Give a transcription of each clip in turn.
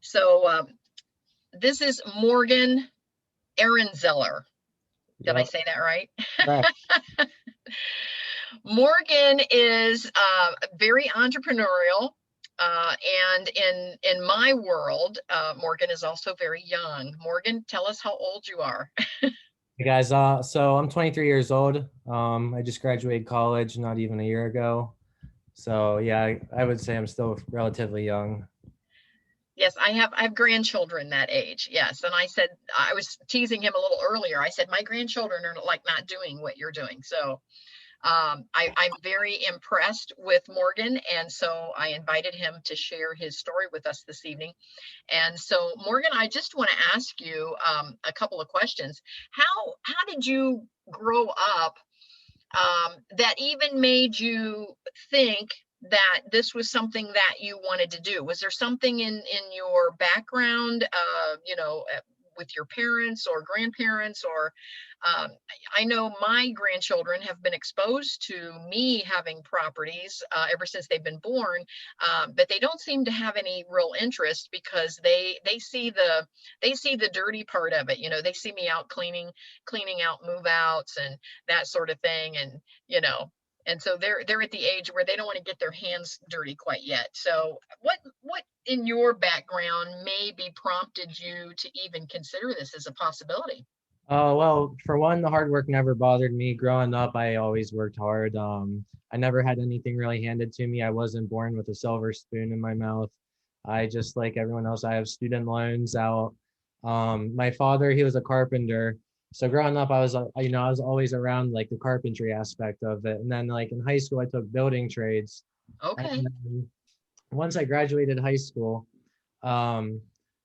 So this is Morgan Ehrenzeller. Did I Yep. say that right? Correct. Morgan is very entrepreneurial. And in my world, Morgan is also very young. Morgan, tell us how old you are. Hey guys, so I'm 23 years old. I just graduated college not even a year ago. So yeah, I would say I'm still relatively young. Yes, I have grandchildren that age. Yes, and I said I was teasing him a little earlier. I said my grandchildren are like not doing what you're doing. So I'm very impressed with Morgan, and so I invited him to share his story with us this evening. And so, Morgan, I just want to ask you a couple of questions. How did you grow up that even made you think that this was something that you wanted to do? Was there something in your background, with your parents or grandparents, or I know my grandchildren have been exposed to me having properties ever since they've been born, but they don't seem to have any real interest because they see the dirty part of it. They see me out cleaning out move outs and that sort of thing, and so they're at the age where they don't want to get their hands dirty quite yet. So what in your background maybe prompted you to even consider this as a possibility? Oh, well, for one, the hard work never bothered me. Growing up, I always worked hard. I never had anything really handed to me. I wasn't born with a silver spoon in my mouth. I just like everyone else, I have student loans out. My father, he was a carpenter. So growing up, I was always around like the carpentry aspect of it. And then like in high school, I took building trades. And Okay. then once I graduated high school, um,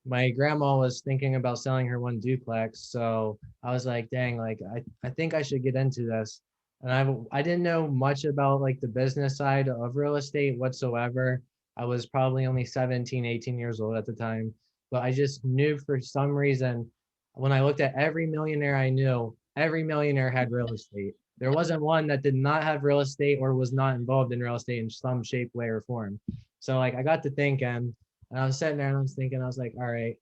my grandma was thinking about selling her one duplex. So I was like, dang, like I think I should get into this. And I didn't know much about like the business side of real estate whatsoever. I was probably only 17, 18 years old at the time. But I just knew for some reason when I looked at every millionaire I knew, every millionaire had real estate. There wasn't one that did not have real estate or was not involved in real estate in some shape, way, or form. So like I got to thinking, and I was sitting there and I was thinking, I was like, all right,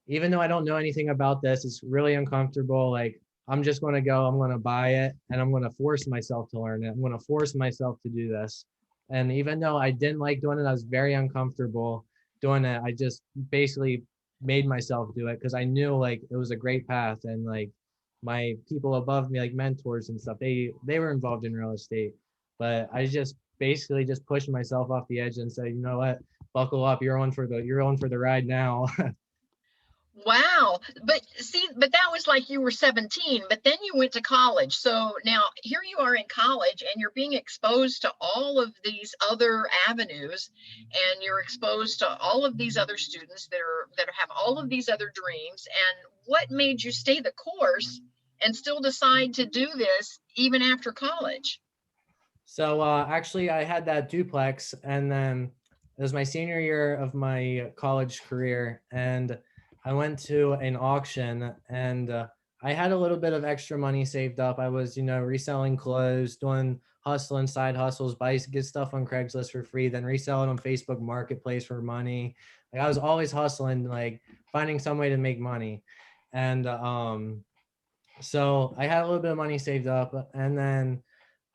even though I don't know anything about this, it's really uncomfortable. Like I'm just going to go, I'm going to buy it, and I'm going to force myself to learn it. I'm going to force myself to do this. And even though I didn't like doing it, I was very uncomfortable doing it. I just basically made myself do it because I knew like it was a great path, and like my people above me, like mentors and stuff, they were involved in real estate. But I just basically just pushed myself off the edge and said, you know what, buckle up, you're on for the ride now. Wow. But that was like you were 17, but then you went to college. So now here you are in college and you're being exposed to all of these other avenues, and you're exposed to all of these other students that have all of these other dreams. And what made you stay the course and still decide to do this even after college? So actually, I had that duplex, and then it was my senior year of my college career, and I went to an auction, and I had a little bit of extra money saved up. I was, reselling clothes, doing hustling side hustles, get stuff on Craigslist for free, then resell it on Facebook Marketplace for money. Like I was always hustling, like finding some way to make money, and so I had a little bit of money saved up, and then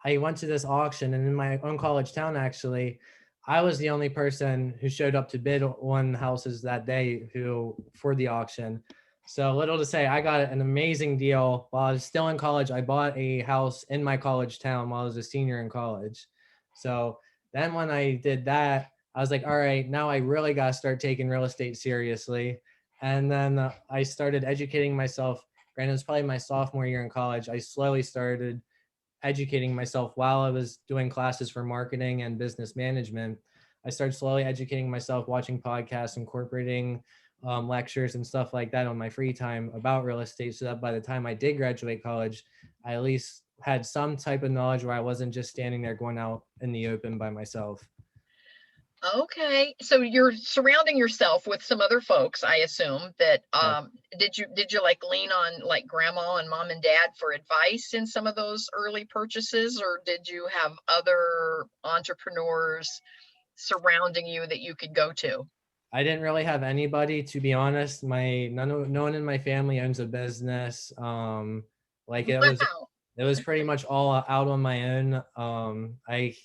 I went to this auction, and in my own college town, actually, I was the only person who showed up to bid on houses that day who for the auction. So little to say, I got an amazing deal while I was still in college. I bought a house in my college town while I was a senior in college. So then when I did that, I was like, all right, now I really got to start taking real estate seriously. And then I started educating myself. Granted, it was probably my sophomore year in college. I slowly started educating myself while I was doing classes for marketing and business management. I started slowly educating myself, watching podcasts, incorporating lectures and stuff like that on my free time about real estate, so that by the time I did graduate college, I at least had some type of knowledge where I wasn't just standing there going out in the open by myself. Okay, so you're surrounding yourself with some other folks, I assume that did you like lean on like grandma and mom and dad for advice in some of those early purchases, or did you have other entrepreneurs surrounding you that you could go to? I didn't really have anybody, to be honest. No one in my family owns a business. Like Wow. it was pretty much all out on my own.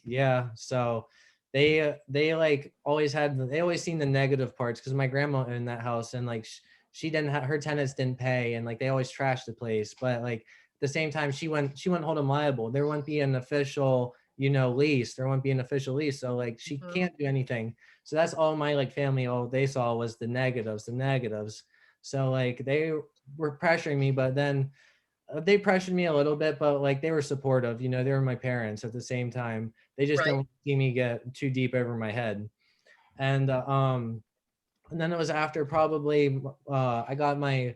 Yeah, so they like always had they always seen the negative parts because my grandma owned that house, and like she didn't have her tenants didn't pay, and like they always trashed the place. But like at the same time, she wouldn't hold them liable. There wouldn't be an official, lease. There wouldn't be an official lease. So like she Mhm. can't do anything. So that's all my like family, all they saw was the negatives, the negatives. So like they were pressuring me, but then they pressured me a little bit, but like they were supportive. They were my parents at the same time. They just Right. didn't see me get too deep over my head. And and then it was after probably I got my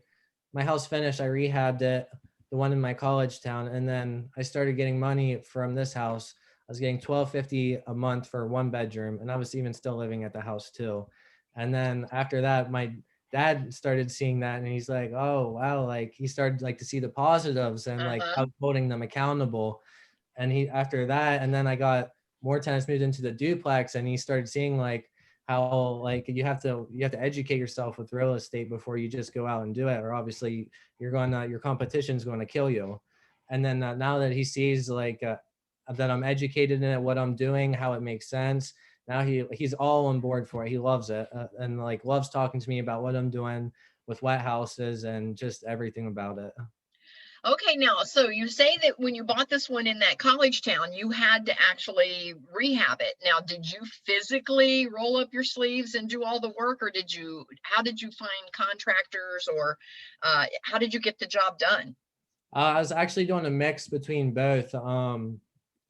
house finished. I rehabbed it, the one in my college town, and then I started getting money from this house. I was getting 1250 a month for one bedroom, and I was even still living at the house too. And then after that, my dad started seeing that, and he's like, "Oh wow!" Like he started like to see the positives, and like I Uh-huh. was holding them accountable. And he after that, and then I got more tenants moved into the duplex, and he started seeing like how like you have to educate yourself with real estate before you just go out and do it, or obviously your competition's going to kill you. And then now that he sees like that I'm educated in it, what I'm doing, how it makes sense, now he's all on board for it. He loves it, and like loves talking to me about what I'm doing with wet houses and just everything about it. Okay, now, so you say that when you bought this one in that college town, you had to actually rehab it. Now, did you physically roll up your sleeves and do all the work, or how did you find contractors, or how did you get the job done? I was actually doing a mix between both.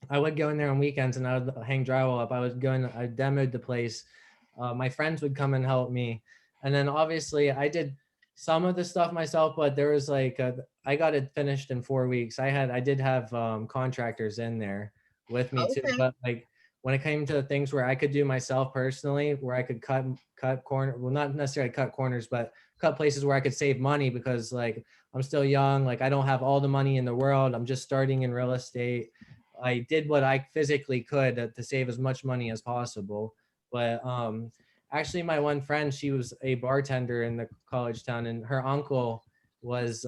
I would go in there on weekends and I would hang drywall up. I demoed the place. My friends would come and help me. And then obviously I did some of the stuff myself, but there was like, I got it finished in 4 weeks. I did have contractors in there with me too. Okay. But like when it came to things where I could do myself personally, where I could cut corner, well, not necessarily cut corners, but cut places where I could save money because like I'm still young. Like I don't have all the money in the world. I'm just starting in real estate. I did what I physically could to save as much money as possible. But actually, my one friend, she was a bartender in the college town, and her uncle was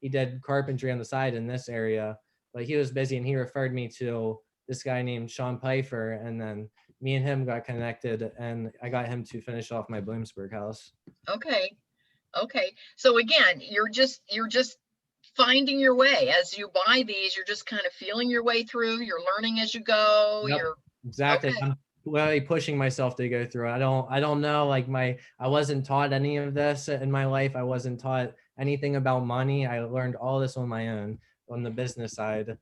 he did carpentry on the side in this area, but he was busy, and he referred me to this guy named Sean Pfeiffer, and then me and him got connected, and I got him to finish off my Bloomsburg house. Okay. Okay. So again, you're just finding your way as you buy these. You're just kind of feeling your way through. You're learning as you go. Yep, You're exactly. okay. I'm really pushing myself to go through it. I don't know, like I wasn't taught any of this in my life. I wasn't taught anything about money. I learned all this on my own on the business side.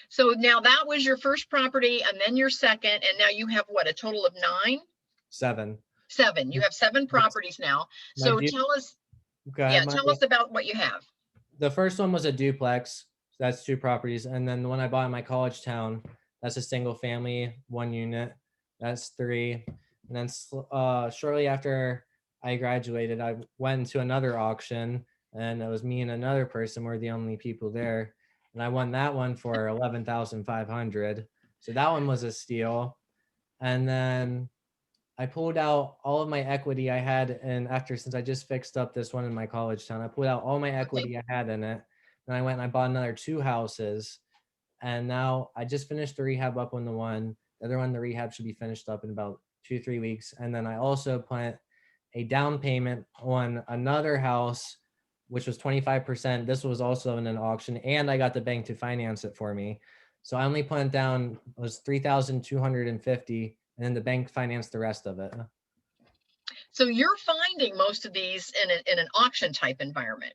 So now that was your first property, and then your second, and now you have what, a total of nine? 7. Seven. You have seven Yes. properties now. My So du- tell us, Go yeah, ahead. tell us about what you have. The first one was a duplex. So that's 2 properties. And then the one I bought in my college town, that's a single family, 1 unit. That's 3. And then shortly after I graduated, I went into another auction, and it was me and another person were the only people there. And I won that one for 11,500. So that one was a steal. And then I pulled out all of my equity I had, and since I just fixed up this one in my college town, I pulled out all my Okay. equity I had in it. And I went and I bought another 2 houses. And now I just finished the rehab up on the one. The other one, the rehab should be finished up in about 2, 3 weeks. And then I also put a down payment on another house, which was 25%. This was also in an auction, and I got the bank to finance it for me. So I only put down was 3,250, and then the bank financed the rest of it. So you're finding most of these in an auction type environment.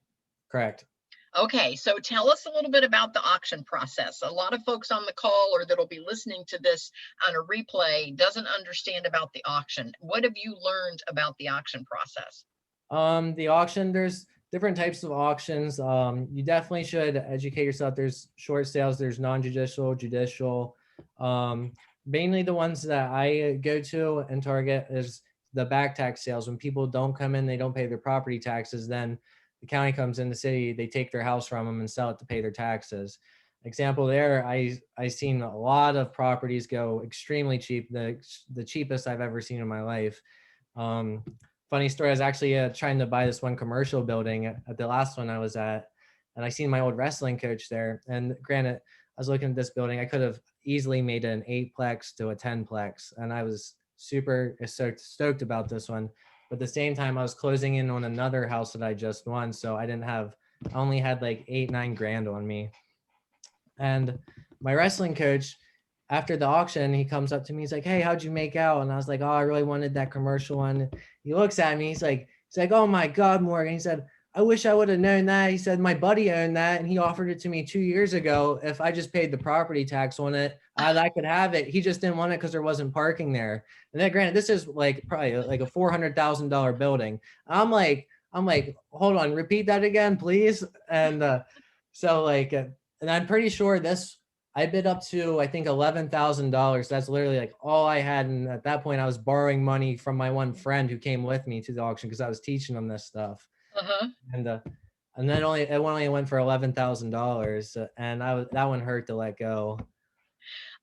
Correct. Okay, so tell us a little bit about the auction process. A lot of folks on the call or that'll be listening to this on a replay doesn't understand about the auction. What have you learned about the auction process? The auction, there's different types of auctions. You definitely should educate yourself. There's short sales, there's non-judicial, judicial. Um, Mainly the ones that I go to and target is the back tax sales. When people don't come in, they don't pay their property taxes, then the county comes in the city, they take their house from them and sell it to pay their taxes. example there, I seen a lot of properties go extremely cheap, the cheapest I've ever seen in my life. Um, Funny story, I was actually trying to buy this one commercial building at the last one I was at, and I seen my old wrestling coach there. And granted, I was looking at this building, I could have easily made it an 8-plex to a 10-plex, and I was super stoked about this one. But at the same time, I was closing in on another house that I just won, so I only had like 8-9 grand on me. And my wrestling coach, after the auction, he comes up to me. He's like, "Hey, how'd you make out?" And I was like, "Oh, I really wanted that commercial one." He looks at me. He's like, "Oh my God, Morgan." He said, "I wish I would have known that." He said, "My buddy owned that, and he offered it to me 2 years ago. If I just paid the property tax on it, I could have it. He just didn't want it because there wasn't parking there." And then, granted, this is like probably like a $400,000 building. I'm like, hold on, repeat that again, please. And so like, and I'm pretty sure I bid up to, I think, $11,000. That's literally like all I had. And at that point, I was borrowing money from my one friend who came with me to the auction because I was teaching him this stuff. Uh-huh. And then it only went for $11,000, and that one hurt to let go.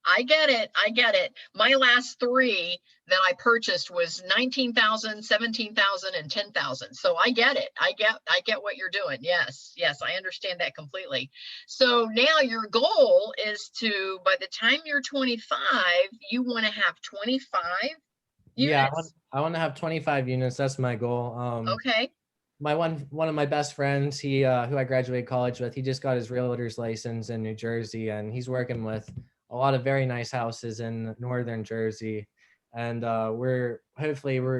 I get it. I get it. My last three that I purchased was 19,000, 17,000, and 10,000. So I get it. I get what you're doing. Yes. Yes. I understand that completely. So now your goal is to, by the time you're 25, you want to have 25 Yeah, units. I want to have 25 units. That's my goal. Okay. My one of my best friends, he who I graduated college with, he just got his realtor's license in New Jersey, and he's working with a lot of very nice houses in northern Jersey. And we're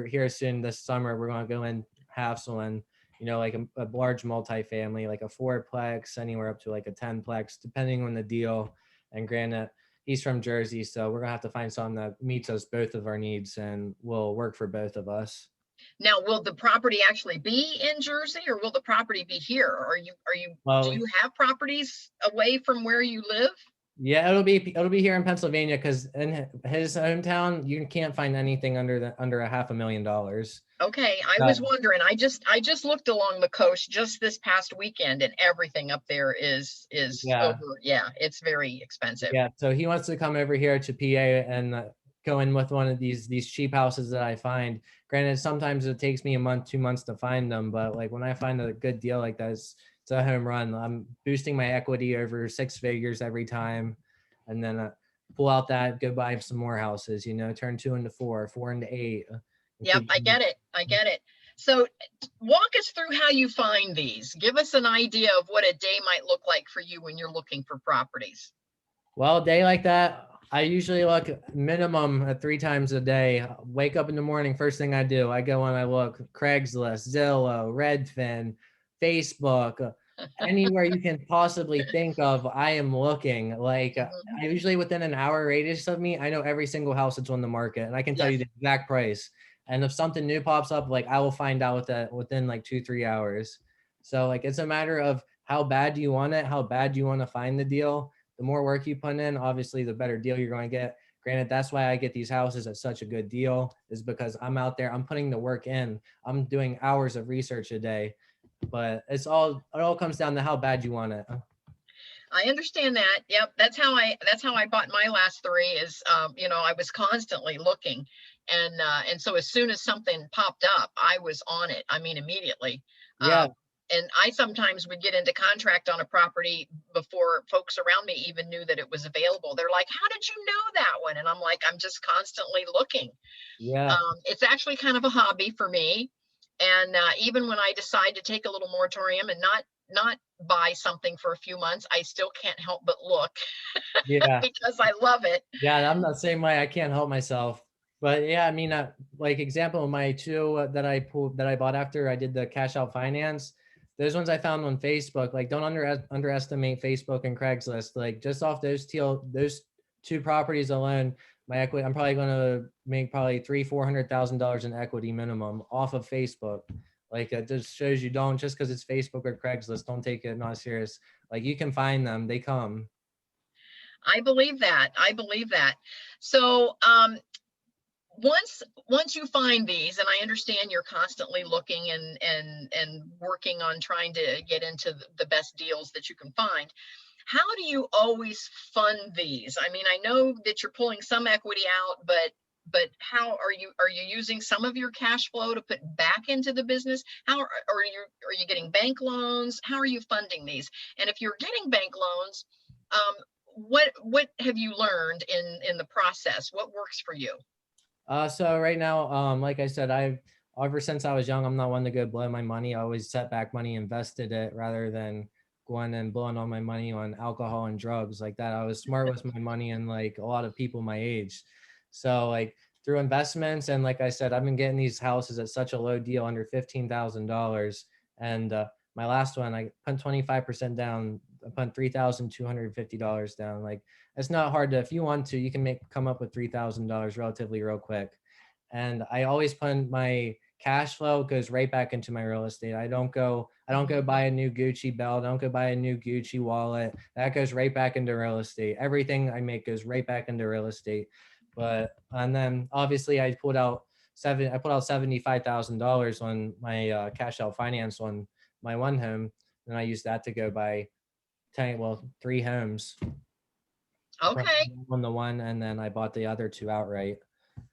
here soon this summer. We're going to go in Hassel, like a large multifamily, like a 4-plex, anywhere up to like a 10-plex, depending on the deal. And granted, he's from Jersey, so we're gonna have to find something that meets us both of our needs and will work for both of us. Now, will the property actually be in Jersey, or will the property be here? Do Well, you have properties away from where you live? yeah, it'll be here in Pennsylvania because in his hometown, you can't find anything under a $500,000. Okay, I was wondering. I just looked along the coast just this past weekend, and everything up there is Yeah, over. Yeah, it's very expensive. yeah. So he wants to come over here to PA and go in with one of these cheap houses that I find. Granted, sometimes it takes me a month, 2 months to find them, but like when I find a good deal like that, it's a home run. I'm boosting my equity over 6 figures every time, and then pull out that, go buy some more houses. Turn 2 into 4, 4 into 8. And Yep, keep. I get it. I get it. So walk us through how you find these. Give us an idea of what a day might look like for you when you're looking for properties. Well, a day like that, I usually look minimum at 3 times a day. Wake up in the morning, first thing I do, I go and I look Craigslist, Zillow, Redfin, Facebook, anywhere you can possibly think of. I am looking. Like Mhm. I usually within an hour radius of me, I know every single house that's on the market, and I can tell you Yes. the exact price. And if something new pops up, like I will find out with that within like 2-3 hours. So like it's a matter of how bad do you want it, how bad do you want to find the deal. The more work you put in, obviously the better deal you're going to get. Granted, that's why I get these houses at such a good deal, is because I'm out there, I'm putting the work in, I'm doing hours of research a day. But it all comes down to how bad you want it. I understand that. Yep, that's how I bought my last three. Is I was constantly looking, and so as soon as something popped up, I was on it. I mean, immediately. Yeah, And I sometimes would get into contract on a property before folks around me even knew that it was available. They're like, "How did you know that one?" And I'm like, "I'm just constantly looking." yeah, It's actually kind of a hobby for me. And even when I decide to take a little moratorium and not buy something for a few months, I still can't help but look yeah. because I love it. Yeah, I'm the same way. I can't help myself. But yeah, I mean, like example, my two that I bought after I did the cash out finance, those ones I found on Facebook. Like, don't underestimate Facebook and Craigslist. Like, just off those two properties alone, my equity, I'm probably going to make probably $300,000-400,000 in equity minimum off of Facebook. Like, it just shows you don't just because it's Facebook or Craigslist, don't take it not serious. Like, you can find them, they come. I believe that. I believe that. So once you find these, and I understand you're constantly looking and working on trying to get into the best deals that you can find. How do you always fund these? I mean, I know that you're pulling some equity out, but how are you using some of your cash flow to put back into the business? How are you getting bank loans? How are you funding these? And if you're getting bank loans, what have you learned in the process? What works for you? So right now, like I said, I've ever since I was young, I'm not one to go blow my money. I always set back money, invested it rather than going and blowing all my money on alcohol and drugs like that. I was smart with my money and like a lot of people my age. So like through investments and like I said, I've been getting these houses at such a low deal under $15,000. And my last one, I put 25% down. I put $3,250 down. Like it's not hard to, if you want to, you can come up with $3,000 relatively real quick. And I always put my cash flow goes right back into my real estate. I don't go buy a new Gucci belt. I don't go buy a new Gucci wallet. That goes right back into real estate. Everything I make goes right back into real estate. But, and then obviously I put out $75,000 on my cash out finance on my one home. And I used that to go buy 3 homes Okay. on the one, and then I bought the other two outright.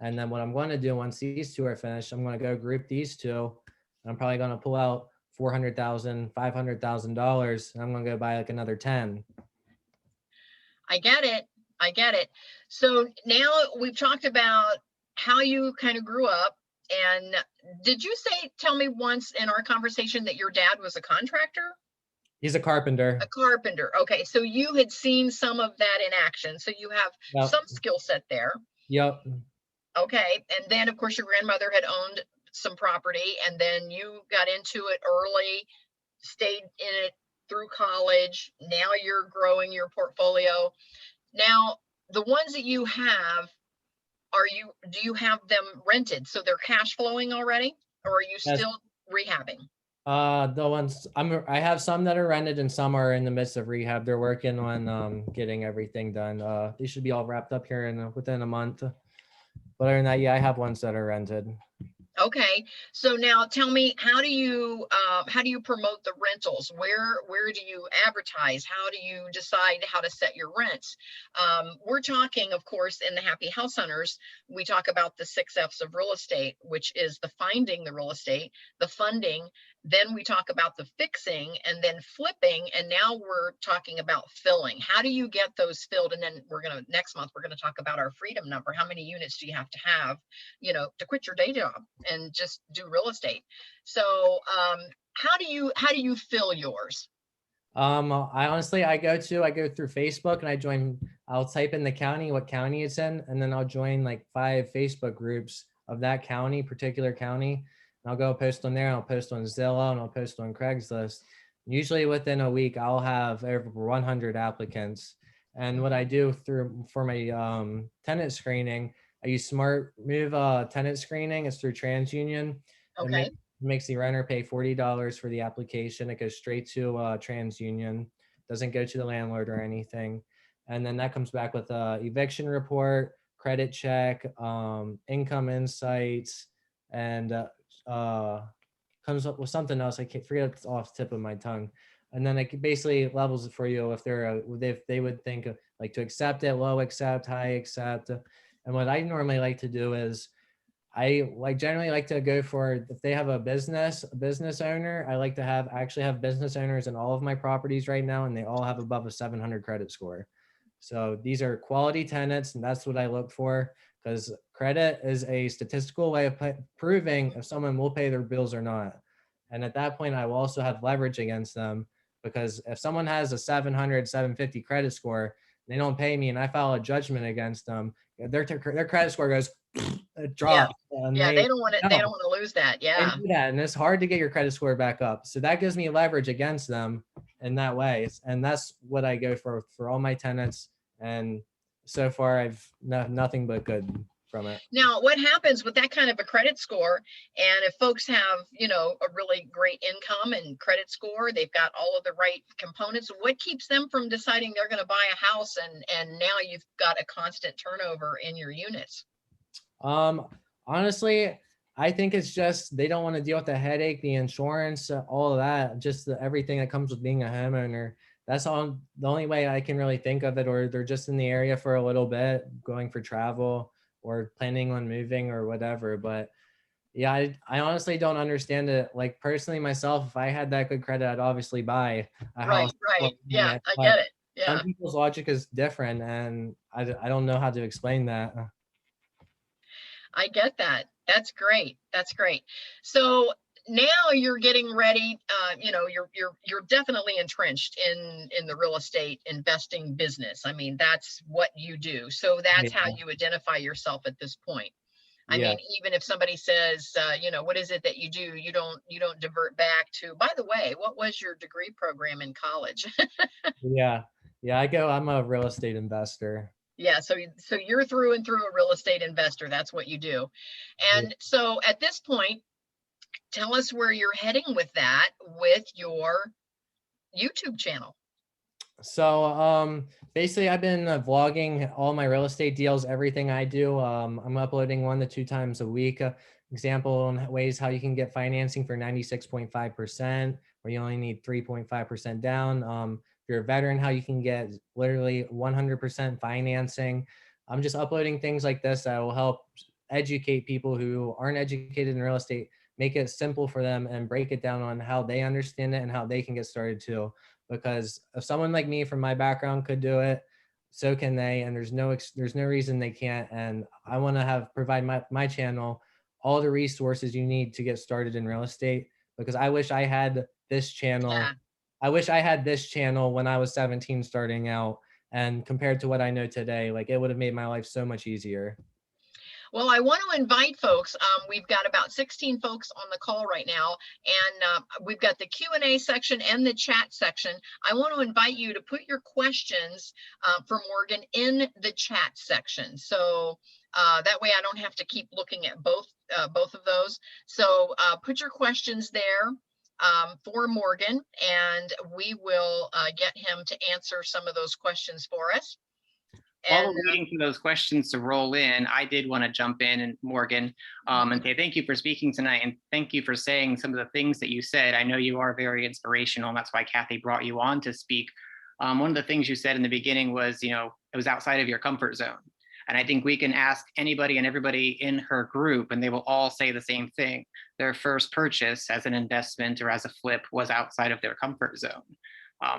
And then what I'm going to do once these two are finished, I'm going to go group these two. I'm probably going to pull out $400,000, $500,000. I'm going to go buy like another 10. I get it. I get it. So now we've talked about how you kind of grew up. And did you tell me once in our conversation that your dad was a contractor? He's a carpenter. A carpenter. Okay. So you had seen some of that in action. So you have Yep. some skill set there. Yep. Okay. And then, of course, your grandmother had owned some property, and then you got into it early, stayed in it through college. Now you're growing your portfolio. Now, the ones that you have, do you have them rented? So they're cash flowing already, or are you Yes. still rehabbing? The ones I have some that are rented and some are in the midst of rehab. They're working on getting everything done. They should be all wrapped up here within a month. But other than that, yeah, I have ones that are rented. Okay, so now tell me, how do you promote the rentals? Where do you advertise? How do you decide how to set your rents? We're talking, of course, in the Happy House Hunters, we talk about the 6 F's of real estate, which is the finding the real estate, the funding, then we talk about the fixing, and then flipping, and now we're talking about filling. How do you get those filled? And then next month we're gonna talk about our freedom number. How many units do you have to have, to quit your day job and just do real estate? So how do you fill yours? I go through Facebook and I'll type in the county, what county it's in, and then I'll join like 5 Facebook groups of that particular county. And I'll go post on there. I'll post on Zillow and I'll post on Craigslist. Usually within a week, I'll have over 100 applicants. And what I do for my tenant screening, I use Smart Move tenant screening. It's through TransUnion. Okay. Makes the renter pay $40 for the application. It goes straight to TransUnion, doesn't go to the landlord or anything. And then that comes back with a eviction report, credit check, income insights, and comes up with something else. I can't forget, it's off the tip of my tongue. And then it basically levels it for you if they would think like to accept it, low accept, high accept. And what I normally like to do is generally like to go for, if they have a business owner, I like to actually have business owners in all of my properties right now, and they all have above a 700 credit score. So these are quality tenants, and that's what I look for, because credit is a statistical way of proving if someone will pay their bills or not. And at that point, I will also have leverage against them, because if someone has a 700, 750 credit score, they don't pay me and I file a judgment against them, their credit score goes Yeah. drop. And Yeah, they don't want to lose that. they Yeah. do that, and it's hard to get your credit score back up. So that gives me leverage against them in that way, and that's what I go for all my tenants. And so far, I've nothing but good from it. Now, what happens with that kind of a credit score? And if folks have, a really great income and credit score, they've got all of the right components, what keeps them from deciding they're going to buy a house, and now you've got a constant turnover in your units? Honestly, I think it's just they don't want to deal with the headache, the insurance, all of that, just everything that comes with being a homeowner. that's all the only way I can really think of it, or they're just in the area for a little bit, going for travel or planning on moving or whatever. But yeah, I honestly don't understand it. Like personally myself, if I had that good credit, I'd obviously buy a Right, house right. before owning Yeah, it. I But get it. some Yeah, people's logic is different, and I don't know how to explain that. I get that. That's great. That's great. So now you're getting ready. You're definitely entrenched in the real estate investing business. I mean, that's what you do. So that's how Yeah, you identify yourself at this point. I yeah, mean, even if somebody says, what is it that you do? You don't divert back to, by the way, what was your degree program in college? yeah, yeah. I'm a real estate investor. Yeah, so you're through and through a real estate investor. That's what you do. Yeah. And so at this point, tell us where you're heading with that with your YouTube channel. So basically I've been vlogging all my real estate deals, everything I do. I'm uploading 1 to 2 times a week. Example on ways how you can get financing for 96.5%, where you only need 3.5% down. If you're a veteran, how you can get literally 100% financing. I'm just uploading things like this that will help educate people who aren't educated in real estate, make it simple for them and break it down on how they understand it and how they can get started too. Because if someone like me from my background could do it, so can they. And there's no reason they can't. And I want to provide my channel all the resources you need to get started in real estate, because I wish I had this channel. Yeah. I wish I had this channel when I was 17 starting out, and compared to what I know today, like it would have made my life so much easier. Well, I want to invite folks. We've got about 16 folks on the call right now, and we've got the Q&A section and the chat section. I want to invite you to put your questions for Morgan in the chat section. So that way I don't have to keep looking at both of those. So put your questions there for Morgan, and we will get him to answer some of those questions for us. While And we're waiting for those questions to roll in, I did want to jump in, and Morgan, and say thank you for speaking tonight, and thank you for saying some of the things that you said. I know you are very inspirational, and that's why Kathy brought you on to speak. One of the things you said in the beginning was, it was outside of your comfort zone. And I think we can ask anybody and everybody in her group, and they will all say the same thing. Their first purchase as an investment or as a flip was outside of their comfort zone.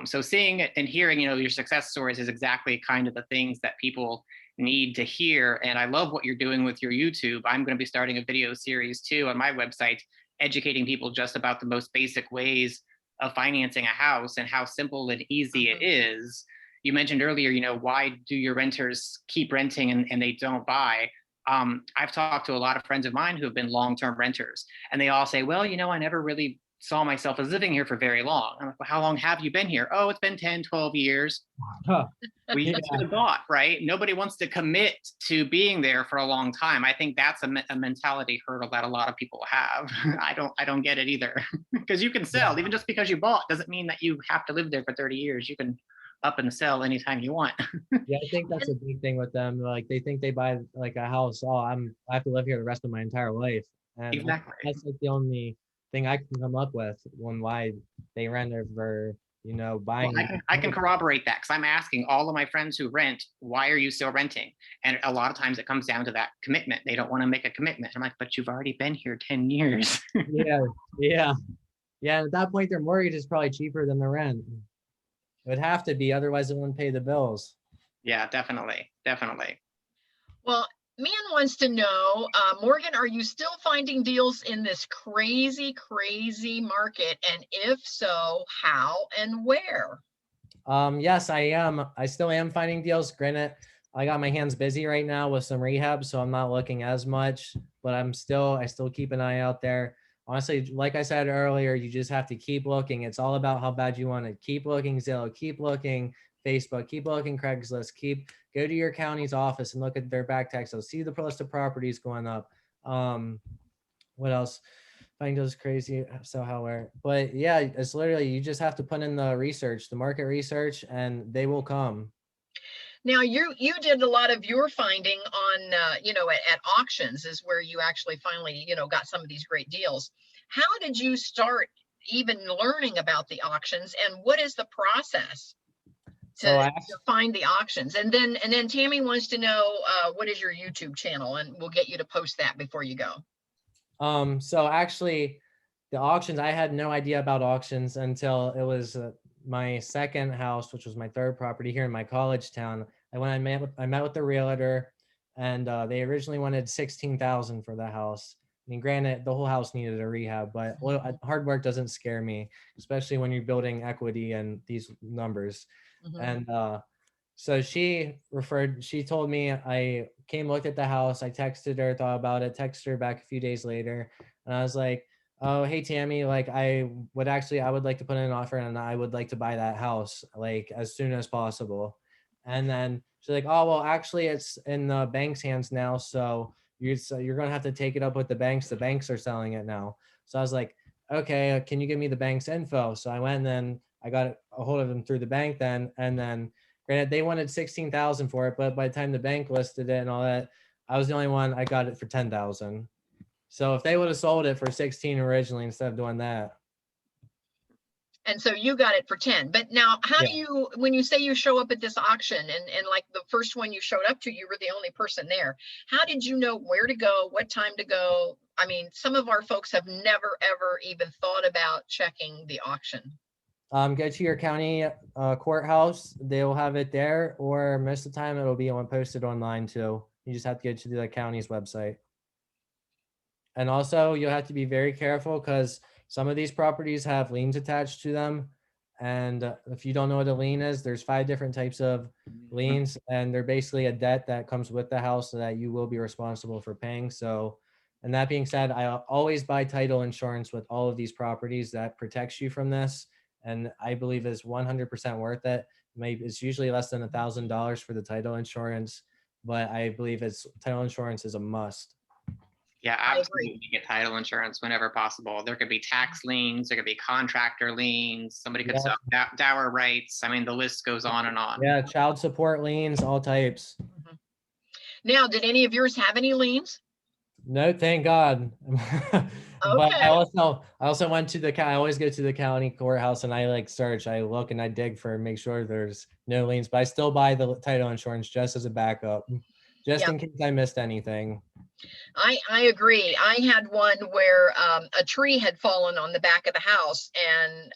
So seeing and hearing, your success stories is exactly kind of the things that people need to hear. And I love what you're doing with your YouTube. I'm going to be starting a video series too on my website, educating people just about the most basic ways of financing a house and how simple and easy it is. You mentioned earlier, why do your renters keep renting and they don't buy? I've talked to a lot of friends of mine who have been long-term renters, and they all say, well, I never really saw myself as living here for very long. I'm like, well, how long have you been here? Oh, it's been 10, 12 years. Huh. Well, you should have bought, right? Nobody wants to commit to being there for a long time. I think that's a mentality hurdle that a lot of people have. I don't get it either. Because you can sell, even just because you bought doesn't mean that you have to live there for 30 years. You can up and sell anytime you want. Yeah, I think that's a big thing with them. Like they think they buy like a house. Oh, I have to live here the rest of my entire life, and Exactly. that's like the only thing I can come up with when why they rent over, buying. Well, I can corroborate that, because I'm asking all of my friends who rent, why are you still renting? And a lot of times it comes down to that commitment. They don't want to make a commitment. I'm like, but you've already been here 10 years. Yeah, yeah, yeah. At that point, their mortgage is probably cheaper than the rent. It would have to be, otherwise it wouldn't pay the bills. Yeah, definitely. Definitely. well, Man wants to know, Morgan, are you still finding deals in this crazy, crazy market? And if so, how and where? Yes, I am. I still am finding deals. Granted, I got my hands busy right now with some rehab, so I'm not looking as much, but I still keep an eye out there. Honestly, like I said earlier, you just have to keep looking. It's all about how bad you want it. Keep looking Zillow, keep looking Facebook, keep looking Craigslist, go to your county's office and look at their back taxes. See the list of properties going up. What else? Finding those crazy. So but yeah, it's literally, you just have to put in the research, the market research, and they will come. Now you did a lot of your finding on at auctions is where you actually finally got some of these great deals. How did you start even learning about the auctions, and what is the process? So I to find the auctions. And then Tammy wants to know, what is your YouTube channel, and we'll get you to post that before you go. So actually the auctions, I had no idea about auctions until it was my second house, which was my third property here in my college town. I met with the realtor, and they originally wanted 16,000 for the house. I mean, granted, the whole house needed a rehab, but hard work doesn't scare me, especially when you're building equity and these numbers. And so she told me, I came, looked at the house, I texted her, thought about it, texted her back a few days later. And I was like, oh, hey, Tammy, like I would like to put in an offer and I would like to buy that house like as soon as possible. And then she's like, oh, well, actually it's in the bank's hands now. So you're going to have to take it up with the banks. The banks are selling it now. So I was like, okay, can you give me the bank's info? So I went and then I got a hold of them through the bank then. And then granted, they wanted 16,000 for it, but by the time the bank listed it and all that, I was the only one. I got it for 10,000. So if they would have sold it for 16 originally instead of doing that. And so you got it for 10. But now, how Yeah. do you, when you say you show up at this auction, and like the first one you showed up to, you were the only person there. How did you know where to go, what time to go? I mean, some of our folks have never, ever even thought about checking the auction. Go to your county courthouse. They will have it there, or most of the time it'll be posted online too. You just have to go to the county's website. And also you'll have to be very careful because some of these properties have liens attached to them. And if you don't know what a lien is, there's 5 different types of liens, and they're basically a debt that comes with the house that you will be responsible for paying. So, and that being said, I always buy title insurance with all of these properties that protects you from this. And I believe is 100% worth it. Maybe it's usually less than $1,000 for the title insurance, but I believe title insurance is a must. Yeah, absolutely. Get title insurance whenever possible. There could be tax liens, there could be contractor liens, somebody could sell dower rights. I mean, the list goes on and on. Yeah, child support liens, all types. Now, did any of yours have any liens? No, thank God. But I also went to I always go to the county courthouse and I like search, I look and I dig for make sure there's no liens, but I still buy the title insurance just as a backup, just in case I missed anything. I agree. I had one where a tree had fallen on the back of the house, and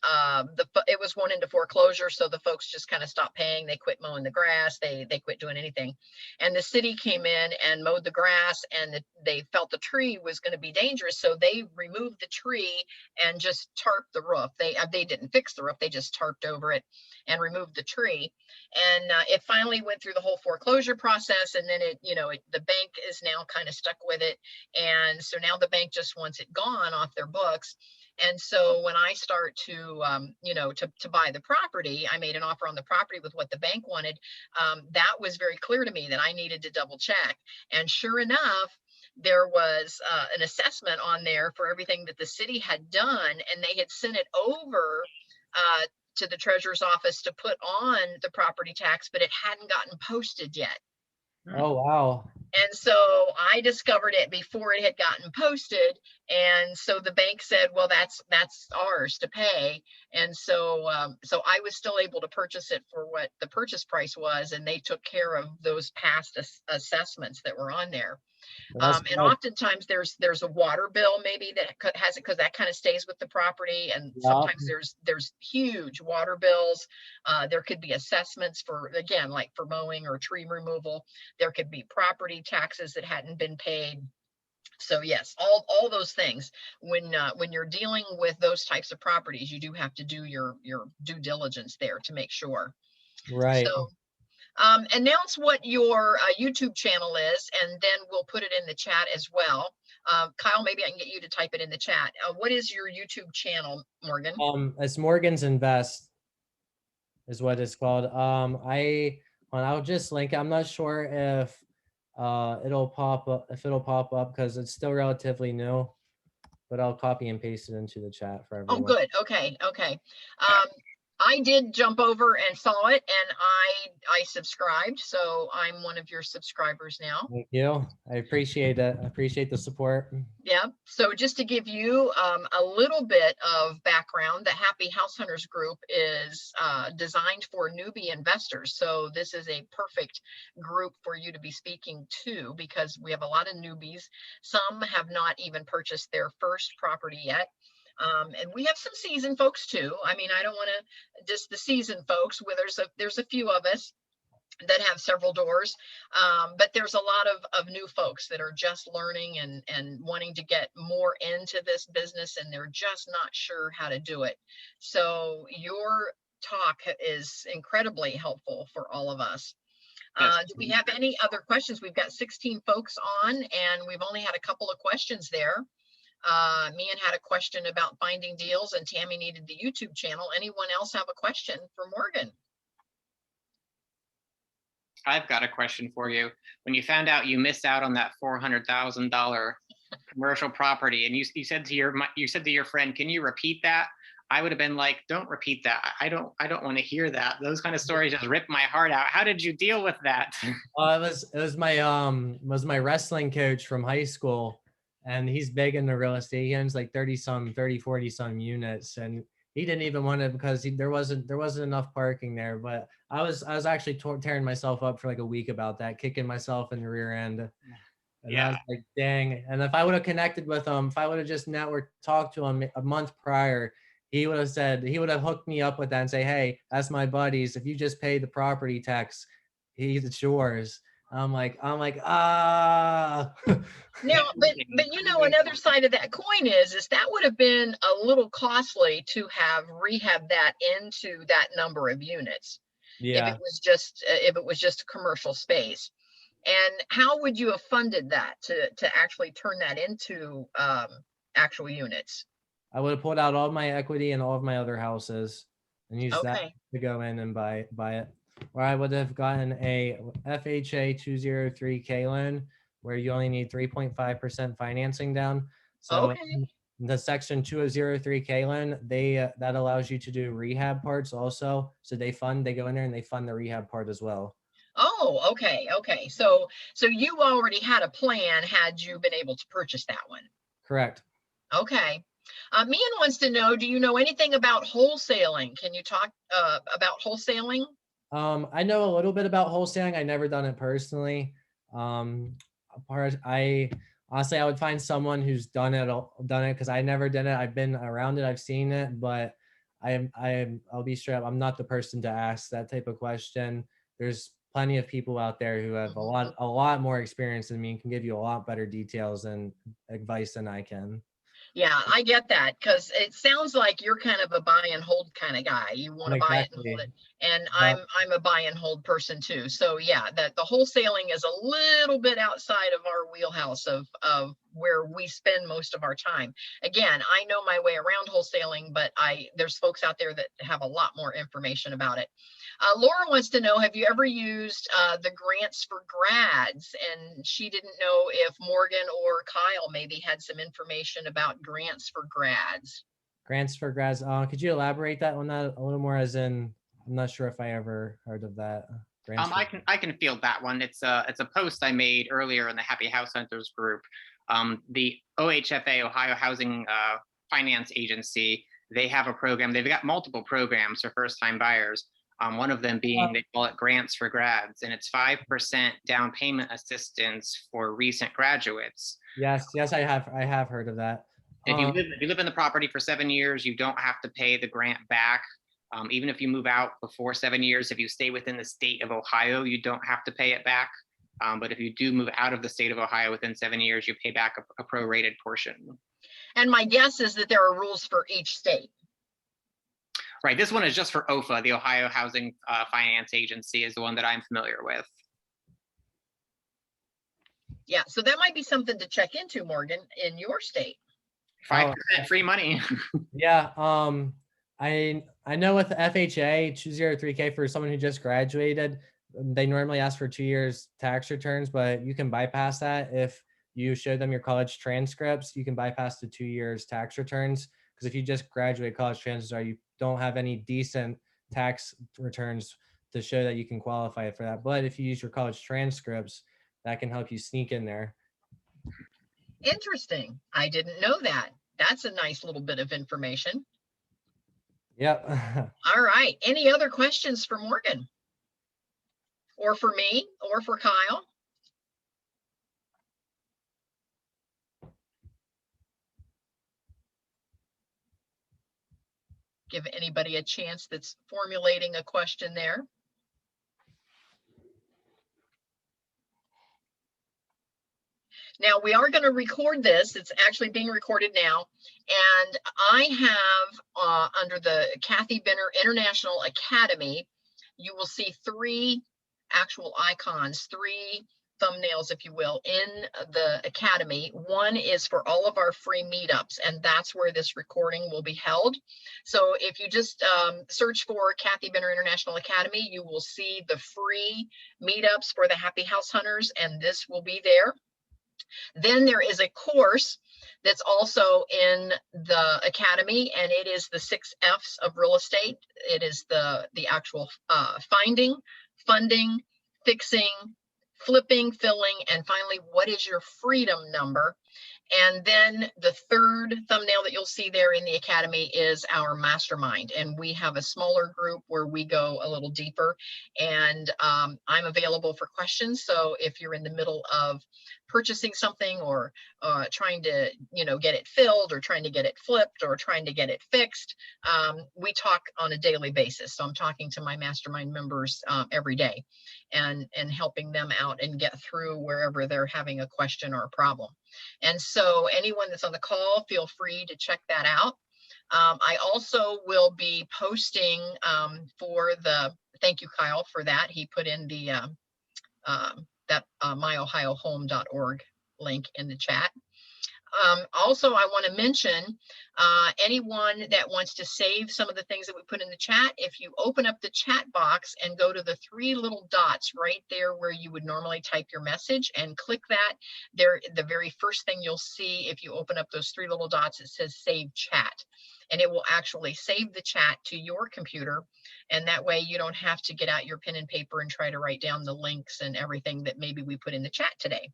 it was one into foreclosure. So the folks just kind of stopped paying. They quit mowing the grass. They quit doing anything. And the city came in and mowed the grass, and they felt the tree was going to be dangerous. So they removed the tree and just tarped the roof. They didn't fix the roof. They just tarped over it and removed the tree. And it finally went through the whole foreclosure process, and then the bank is now kind of stuck with it. And so now the bank just wants it gone off their books. And so when I start to buy the property, I made an offer on the property with what the bank wanted. That was very clear to me that I needed to double check. And sure enough, there was an assessment on there for everything that the city had done, and they had sent it over to the treasurer's office to put on the property tax, but it hadn't gotten posted yet. Oh, wow. And so I discovered it before it had gotten posted. And so the bank said, well, that's ours to pay. And so I was still able to purchase it for what the purchase price was. And they took care of those past assessments that were on there. And oftentimes there's a water bill maybe that has it, because that kind of stays with the property. And sometimes there's huge water bills. There could be assessments for, again, like for mowing or tree removal. There could be property taxes that hadn't been paid. So yes, all those things. When you're dealing with those types of properties, you do have to do your due diligence there to make sure. Right. So announce what your YouTube channel is, and then we'll put it in the chat as well. Kyle, maybe I can get you to type it in the chat. What is your YouTube channel, Morgan? It's MorgansInvest is what it's called. I'll just link. I'm not sure if it'll pop up because it's still relatively new, but I'll copy and paste it into the chat for everyone. Oh, good. Okay. I did jump over and saw it, and I subscribed, so I'm one of your subscribers now. Thank you. I appreciate it. I appreciate the support. Yeah. So just to give you a little bit of background, the Happy House Hunters group is designed for newbie investors. So this is a perfect group for you to be speaking to, because we have a lot of newbies. Some have not even purchased their first property yet. And we have some seasoned folks too. I mean, I don't want to just the seasoned folks, where there's a few of us that have several doors, but there's a lot of new folks that are just learning and wanting to get more into this business, and they're just not sure how to do it. So your talk is incredibly helpful for all of us. Do we have any other questions? We've got 16 folks on, and we've only had a couple of questions there. Mian had a question about finding deals, and Tammy needed the YouTube channel. Anyone else have a question for Morgan? I've got a question for you. When you found out you missed out on that $400,000 commercial property, and you said to your friend, "Can you repeat that?" I would have been like, "Don't repeat that. I don't want to hear that." Those kind of stories just rip my heart out. How did you deal with that? It was my wrestling coach from high school, and he's big into real estate. He owns like 40 some units, and he didn't even want to, because there wasn't enough parking there. But I was actually tearing myself up for like a week about that, kicking myself in the rear end. And I was like, dang. And if I would have connected with him, if I would have just networked, talked to him a month prior, he would have hooked me up with that and say, "Hey, that's my buddies. If you just pay the property tax, it's yours." I'm like, ah. Now, but you know, another side of that coin is that would have been a little costly to have rehab that into that number of units. Yeah. If it was just a commercial space. And how would you have funded that to actually turn that into actual units? I would have pulled out all my equity in all of my other houses and used that Okay. to go in and buy it. Or I would have gotten a FHA 203K loan where you only need 3.5% financing down. So Okay. the section 203K loan, that allows you to do rehab parts also. So they go in there and they fund the rehab part as well. Oh, okay. Okay. So you already had a plan had you been able to purchase that one. Correct. Okay. Mian wants to know, do you know anything about wholesaling? Can you talk about wholesaling? I know a little bit about wholesaling. I never done it personally. I honestly, I would find someone who's done it because I never did it. I've been around it, I've seen it, but I'll be straight up. I'm not the person to ask that type of question. There's plenty of people out there who have a lot more experience than me and can give you a lot better details and advice than I can. Yeah, I get that, because it sounds like you're kind of a buy and hold kind of guy. You want to buy it and hold it. And I'm a buy and hold person too. So yeah, that the wholesaling is a little bit outside of our wheelhouse of where we spend most of our time. Again, I know my way around wholesaling, but there's folks out there that have a lot more information about it. Laura wants to know, have you ever used the grants for grads? And she didn't know if Morgan or Kyle maybe had some information about grants for grads. Grants for grads. Could you elaborate on that a little more? As in, I'm not sure if I ever heard of that. I can field that one. It's a post I made earlier in the Happy House Hunters group. The OHFA, Ohio Housing Finance Agency, they have a program. They've got multiple programs for first-time buyers. One of them being, they call it grants for grads, and it's 5% down payment assistance for recent graduates. Yes, I have heard of that. If you live in the property for 7 years, you don't have to pay the grant back. Even if you move out before 7 years, if you stay within the state of Ohio, you don't have to pay it back. But if you do move out of the state of Ohio within 7 years, you pay back a prorated portion. And my guess is that there are rules for each state. Right. This one is just for OFA, the Ohio Housing Finance Agency is the one that I'm familiar with. Yeah, so that might be something to check into, Morgan, in your state. 5% free money. Yeah. I know with the FHA 203K for someone who just graduated, they normally ask for 2 years tax returns, but you can bypass that if you show them your college transcripts. You can bypass the 2 years tax returns, because if you just graduate college, chances are you don't have any decent tax returns to show that you can qualify for that. But if you use your college transcripts, that can help you sneak in there. Interesting. I didn't know that. That's a nice little bit of information. Yep. All right. Any other questions for Morgan? Or for me, or for Kyle? Give anybody a chance that's formulating a question there. Now we are going to record this. It's actually being recorded now. And I have under the Kathy Benner International Academy, you will see 3 actual icons, 3 thumbnails, if you will, in the Academy. One is for all of our free meetups, and that's where this recording will be held. So if you just search for Kathy Benner International Academy, you will see the free meetups for the Happy House Hunters, and this will be there. Then there is a course that's also in the Academy, and it is the 6 F's of real estate. It is the actual finding, funding, fixing, flipping, filling, and finally, what is your freedom number? And then the 3rd thumbnail that you'll see there in the Academy is our mastermind. And we have a smaller group where we go a little deeper, and I'm available for questions. So if you're in the middle of purchasing something or trying to, get it filled or trying to get it flipped or trying to get it fixed, we talk on a daily basis. So I'm talking to my mastermind members every day and helping them out and get through wherever they're having a question or a problem. And so anyone that's on the call, feel free to check that out. I also will be posting for the, thank you, Kyle, for that. He put in the myohiohome.org link in the chat. Also, I want to mention anyone that wants to save some of the things that we put in the chat, if you open up the chat box and go to the 3 little dots right there where you would normally type your message and click that, there, the very first thing you'll see if you open up those 3 little dots, it says save chat. And it will actually save the chat to your computer. And that way you don't have to get out your pen and paper and try to write down the links and everything that maybe we put in the chat today.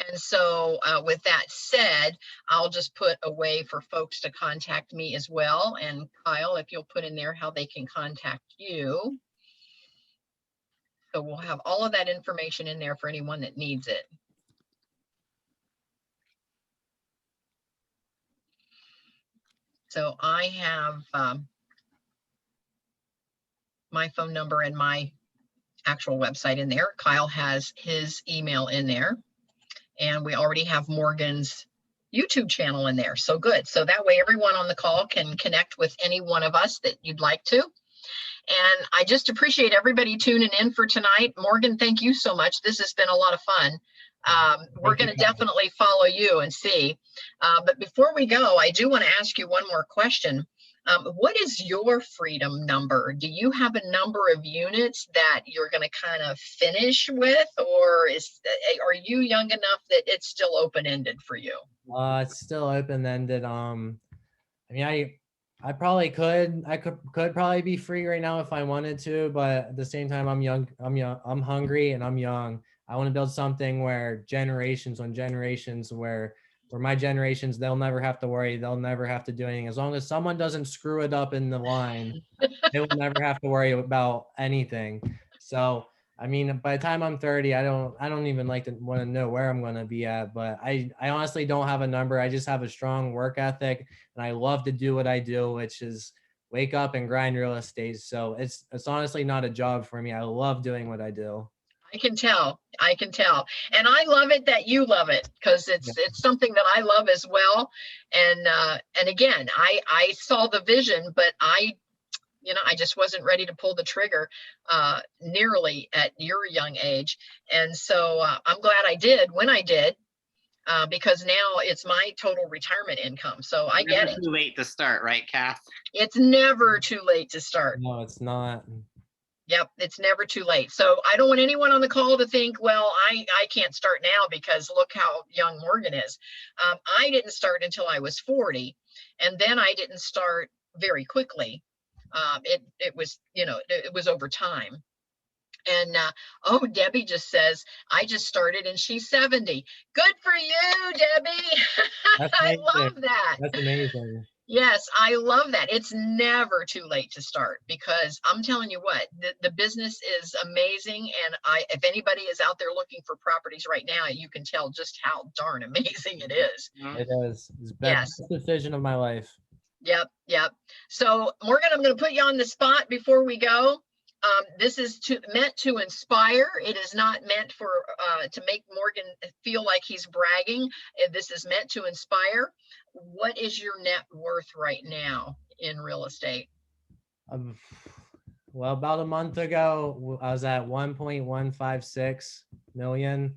And so with that said, I'll just put a way for folks to contact me as well. And Kyle, if you'll put in there how they can contact you. So we'll have all of that information in there for anyone that needs it. So I have my phone number and my actual website in there. Kyle has his email in there. And we already have Morgan's YouTube channel in there. So good. So that way everyone on the call can connect with any one of us that you'd like to. And I just appreciate everybody tuning in for tonight. Morgan, thank you so much. This has been a lot of fun. We're going to definitely follow you and see. But before we go, I do want to ask you one more question. What is your freedom number? Do you have a number of units that you're going to kind of finish with, or are you young enough that it's still open-ended for you? It's still open-ended. I mean, I probably could. I could probably be free right now if I wanted to, but at the same time, I'm young. I'm hungry, and I'm young. I want to build something where generations on generations, where my generations, they'll never have to worry. They'll never have to do anything. As long as someone doesn't screw it up in the line, they will never have to worry about anything. So, I mean, by the time I'm 30, I don't even like to want to know where I'm going to be at, but I honestly don't have a number. I just have a strong work ethic, and I love to do what I do, which is wake up and grind real estate. So it's honestly not a job for me. I love doing what I do. I can tell. And I love it that you love it, because it's something that I love as well. And again, I saw the vision, but I just wasn't ready to pull the trigger nearly at your young age. And so I'm glad I did when I did, because now it's my total retirement income. So I get it. Too late to start, right, Kath? It's never too late to start. No, it's not. Yep, it's never too late. So I don't want anyone on the call to think, well, I can't start now because look how young Morgan is. I didn't start until I was 40, and then I didn't start very quickly. It was, you know, it was over time. And oh, Debbie just says, I just started and she's 70. Good for you, Debbie. That's I amazing. love that. That's amazing. Yes, I love that. It's never too late to start, because I'm telling you what, the business is amazing. And if anybody is out there looking for properties right now, you can tell just how darn amazing it is. Mhm. It is. It's the Yes. best decision of my life. Yep. Yep. So Morgan, I'm going to put you on the spot before we go. This is meant to inspire. It is not meant for to make Morgan feel like he's bragging. This is meant to inspire. What is your net worth right now in real estate? Well, about a month ago, I was at 1.156 million.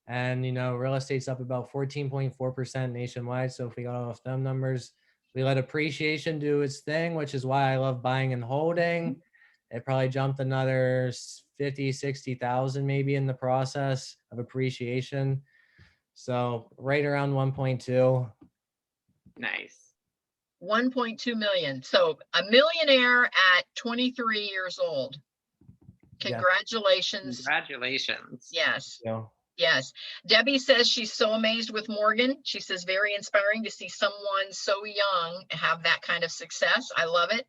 And, you know, real estate's up about 14.4% nationwide. So if we got off them numbers, we let appreciation do its thing, which is why I love buying and holding. It probably jumped another 50, 60,000 maybe in the process of appreciation. So right around 1.2. Nice. 1.2 million. So a millionaire at 23 years old. Congratulations. Congratulations. Yes. Yeah. Yes. Debbie says she's so amazed with Morgan. She says very inspiring to see someone so young have that kind of success. I love it.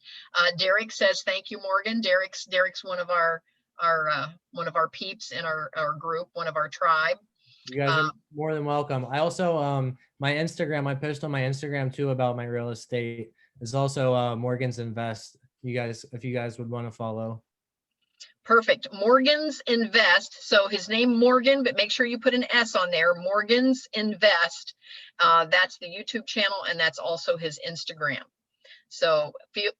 Derek says, thank you, Morgan. Derek's one of our peeps in our group, one of our tribe. You guys are more than welcome. I also, my Instagram, I post on my Instagram too about my real estate. It's also MorgansInvest. You guys, if you guys would want to follow. Perfect. MorgansInvest. So his name Morgan, but make sure you put an S on there. MorgansInvest. That's the YouTube channel, and that's also his Instagram. So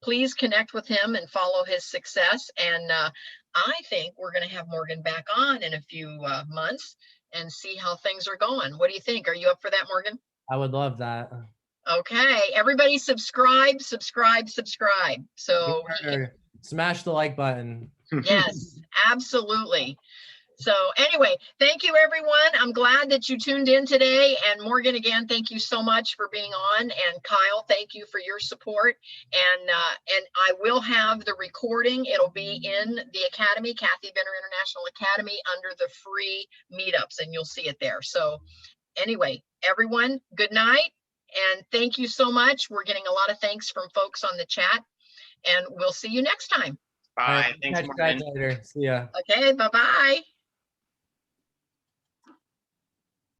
please connect with him and follow his success. And I think we're going to have Morgan back on in a few months and see how things are going. What do you think? Are you up for that, Morgan? I would love that. Okay. Everybody subscribe. So smash the like button. Yes, absolutely. So anyway, thank you, everyone. I'm glad that you tuned in today. And Morgan, again, thank you so much for being on. And Kyle, thank you for your support. And I will have the recording. It'll be in the Academy, Kathy Benner International Academy, under the free meetups, and you'll see it there. So anyway, everyone, good night. And thank you so much. We're getting a lot of thanks from folks on the chat, and we'll see you next time. Bye. Thanks, Morgan. Later. See ya. Okay, bye-bye.